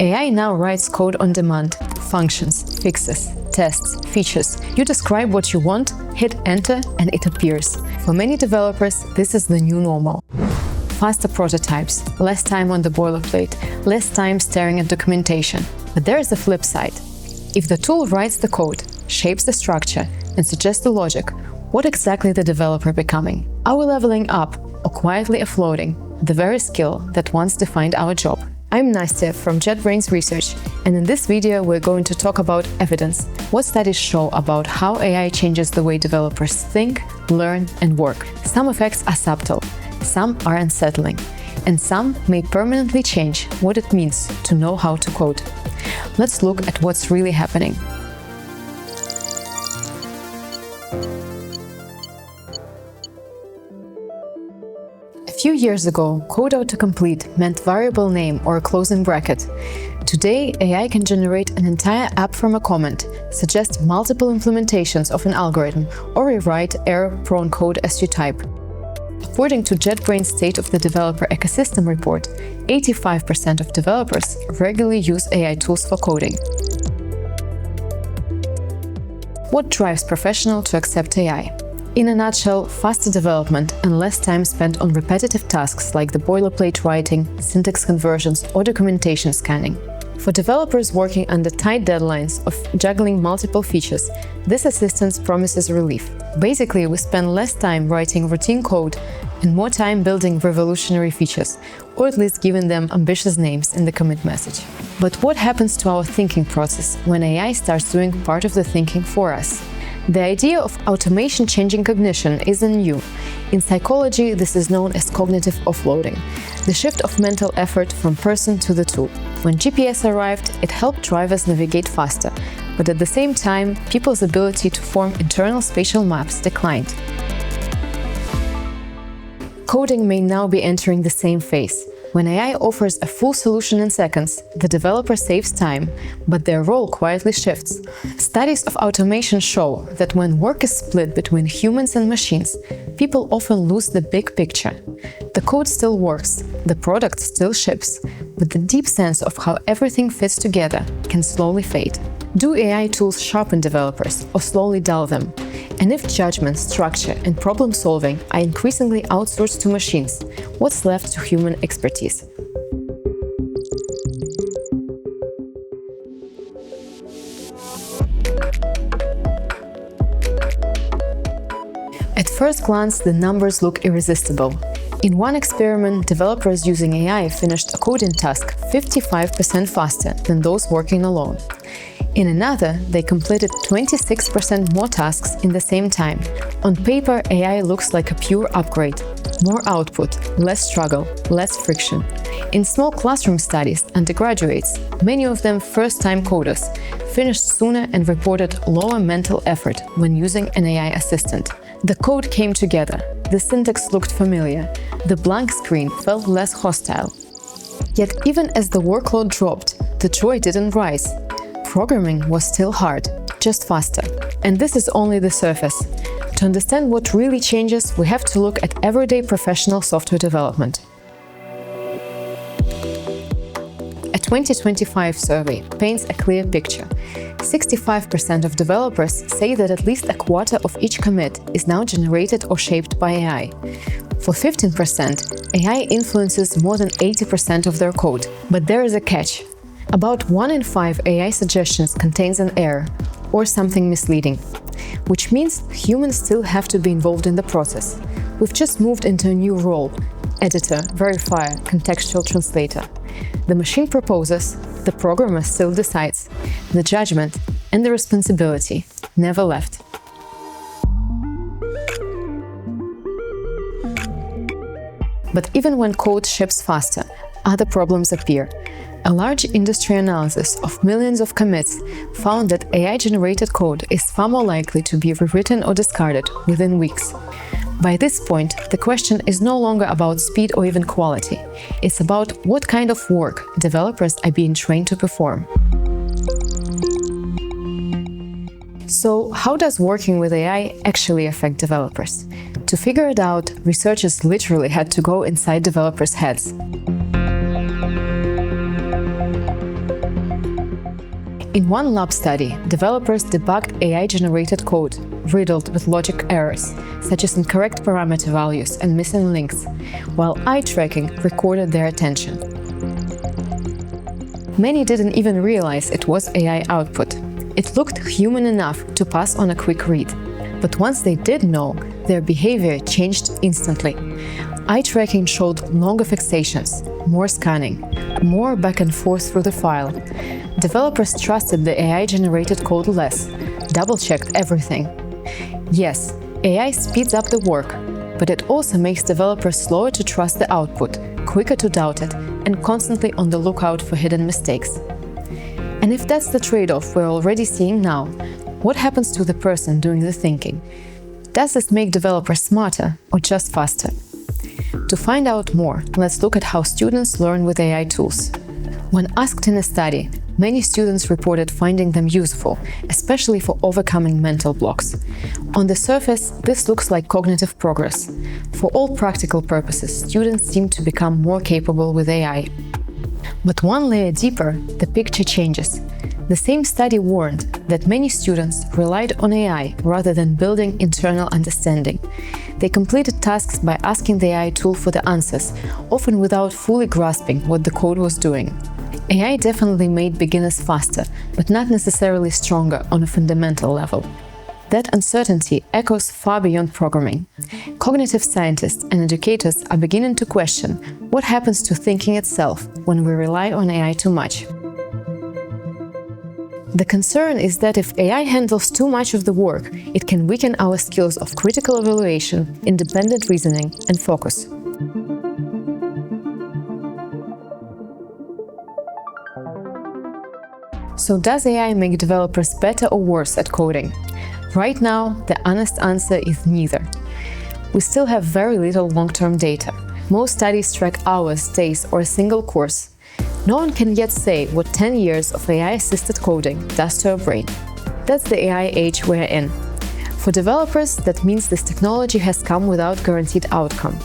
AI now writes code on demand, functions, fixes, tests, features. You describe what you want, hit enter, and it appears. For many developers, this is the new normal. Faster prototypes, less time on the boilerplate, less time staring at documentation. But there is a flip side. If the tool writes the code, shapes the structure, and suggests the logic, what exactly the developer becoming? Are we leveling up or quietly offloading the very skill that once defined our job? I'm Nastya from JetBrains Research, and in this video we're going to talk about evidence. What studies show about how AI changes the way developers think, learn, and work. Some effects are subtle, some are unsettling, and some may permanently change what it means to know how to code. Let's look at what's really happening. A few years ago, code autocomplete meant variable name or a closing bracket. Today, AI can generate an entire app from a comment, suggest multiple implementations of an algorithm, or rewrite error-prone code as you type. According to JetBrains' State of the Developer Ecosystem report, 85% of developers regularly use AI tools for coding. What drives professionals to accept AI? In a nutshell, faster development and less time spent on repetitive tasks like the boilerplate writing, syntax conversions, or documentation scanning. For developers working under tight deadlines of juggling multiple features, this assistance promises relief. Basically, we spend less time writing routine code and more time building revolutionary features, or at least giving them ambitious names in the commit message. But what happens to our thinking process when AI starts doing part of the thinking for us? The idea of automation changing cognition isn't new. In psychology, this is known as cognitive offloading, the shift of mental effort from person to the tool. When GPS arrived, it helped drivers navigate faster, but at the same time, people's ability to form internal spatial maps declined. Coding may now be entering the same phase. When AI offers a full solution in seconds, the developer saves time, but their role quietly shifts. Studies of automation show that when work is split between humans and machines, people often lose the big picture. The code still works, the product still ships, but the deep sense of how everything fits together can slowly fade. Do AI tools sharpen developers or slowly dull them? And if judgment, structure, and problem-solving are increasingly outsourced to machines, what's left to human expertise? At first glance, the numbers look irresistible. In one experiment, developers using AI finished a coding task 55% faster than those working alone. In another, they completed 26% more tasks in the same time. On paper, AI looks like a pure upgrade. More output, less struggle, less friction. In small classroom studies, undergraduates, many of them first-time coders, finished sooner and reported lower mental effort when using an AI assistant. The code came together, the syntax looked familiar, the blank screen felt less hostile. Yet even as the workload dropped, the joy didn't rise. Programming was still hard, just faster. And this is only the surface. To understand what really changes, we have to look at everyday professional software development. A 2025 survey paints a clear picture. 65% of developers say that at least a quarter of each commit is now generated or shaped by AI. For 15%, AI influences more than 80% of their code. But there is a catch. About 1 in 5 AI suggestions contains an error or something misleading, which means humans still have to be involved in the process. We've just moved into a new role: editor, verifier, contextual translator. The machine proposes, the programmer still decides. The judgment and the responsibility never left. But even when code ships faster, other problems appear. A large industry analysis of millions of commits found that AI-generated code is far more likely to be rewritten or discarded within weeks. By this point, the question is no longer about speed or even quality. It's about what kind of work developers are being trained to perform. So, how does working with AI actually affect developers? To figure it out, researchers literally had to go inside developers' heads. In one lab study, developers debugged AI-generated code riddled with logic errors, such as incorrect parameter values and missing links, while eye tracking recorded their attention. Many didn't even realize it was AI output. It looked human enough to pass on a quick read. But once they did know, their behavior changed instantly. Eye tracking showed longer fixations, more scanning, more back and forth through the file. Developers trusted the AI-generated code less, double-checked everything. Yes, AI speeds up the work, but it also makes developers slower to trust the output, quicker to doubt it, and constantly on the lookout for hidden mistakes. And if that's the trade-off we're already seeing now, what happens to the person doing the thinking? Does this make developers smarter or just faster? To find out more, let's look at how students learn with AI tools. When asked in a study, many students reported finding them useful, especially for overcoming mental blocks. On the surface, this looks like cognitive progress. For all practical purposes, students seem to become more capable with AI. But one layer deeper, the picture changes. The same study warned that many students relied on AI rather than building internal understanding. They completed tasks by asking the AI tool for the answers, often without fully grasping what the code was doing. AI definitely made beginners faster, but not necessarily stronger on a fundamental level. That uncertainty echoes far beyond programming. Cognitive scientists and educators are beginning to question what happens to thinking itself when we rely on AI too much. The concern is that if AI handles too much of the work, it can weaken our skills of critical evaluation, independent reasoning, and focus. So does AI make developers better or worse at coding? Right now, the honest answer is neither. We still have very little long-term data. Most studies track hours, days, or a single course. No one can yet say what 10 years of AI-assisted coding does to our brain. That's the AI age we're in. For developers, that means this technology has come without guaranteed outcome.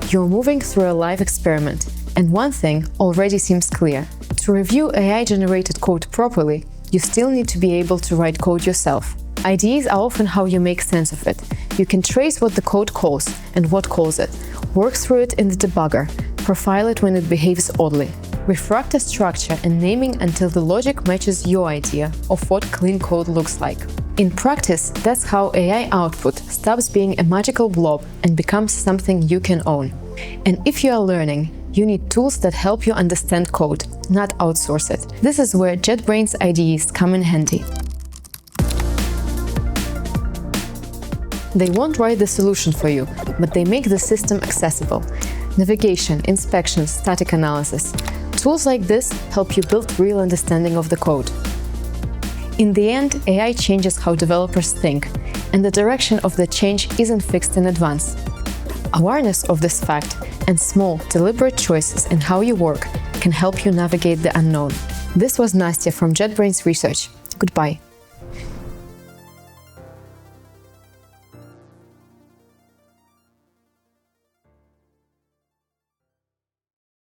You're moving through a live experiment, and one thing already seems clear. To review AI-generated code properly, you still need to be able to write code yourself. IDEs are often how you make sense of it. You can trace what the code calls and what calls it, work through it in the debugger, profile it when it behaves oddly, refract a structure and naming until the logic matches your idea of what clean code looks like. In practice, that's how AI output stops being a magical blob and becomes something you can own. And if you are learning, you need tools that help you understand code, not outsource it. This is where JetBrains IDEs come in handy. They won't write the solution for you, but they make the system accessible. Navigation, inspection, static analysis. Tools like this help you build real understanding of the code. In the end, AI changes how developers think, and the direction of the change isn't fixed in advance. Awareness of this fact and small, deliberate choices in how you work can help you navigate the unknown. This was Nastya from JetBrains Research. Goodbye.